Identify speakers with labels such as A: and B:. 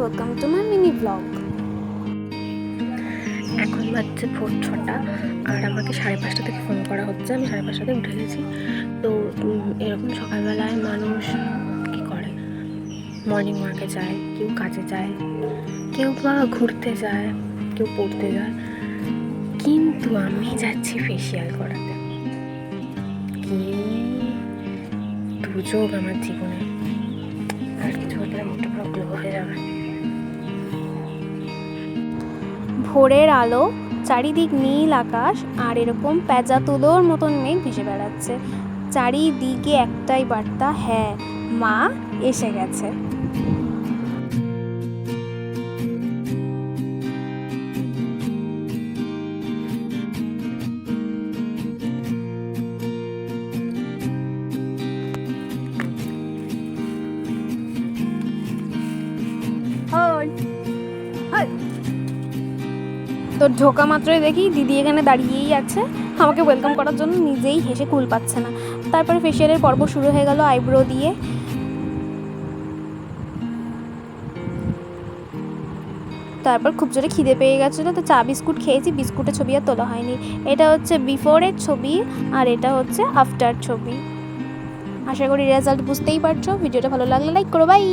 A: Welcome to my mini blog.
B: এখন বাজছে ভোর 6টা আর আমাকে 5:30 থেকে ফোন করা হচ্ছে। আমি 5:30 উঠে গেছি। তো এরকম সকালবেলায় মানুষ কী করে, মর্নিং ওয়াকে যায়, কেউ কাজে যায়, কেউ বা ঘুরতে যায়, কেউ পড়তে যায়, কিন্তু আমি যাচ্ছি ফেসিয়াল করাতে। কি দুযোগ আমার জীবনে! আর কিছু হলে মুখটা পুরো গ্লো হয়ে যাবে।
A: ভোরের আলো, চারিদিক নীল আকাশ আর এরকম পেঁজা তুলোর মতন মেঘ ভেসে বেড়াচ্ছে। চারিদিকে একটাই বার্তা, হ্যাঁ, মা এসে গেছে। তো ঢোকা মাত্রই দেখি দিদি এখানে দাঁড়িয়েই আছে আমাকে ওয়েলকাম করার জন্য, নিজেই হেসে কুল পাচ্ছে না। তারপরে ফেসিয়ালের পর্ব শুরু হয়ে গেল আইব্রো দিয়ে। তারপর খুব জোরে খিদে পেয়ে গেছিলো, তো চা বিস্কুট খেয়েছি। বিস্কুটের ছবি আর তোলা হয়নি। এটা হচ্ছে বিফোরের ছবি আর এটা হচ্ছে আফটার ছবি। আশা করি রেজাল্ট বুঝতেই পারছো। ভিডিওটা ভালো লাগলে লাইক করো, বাই।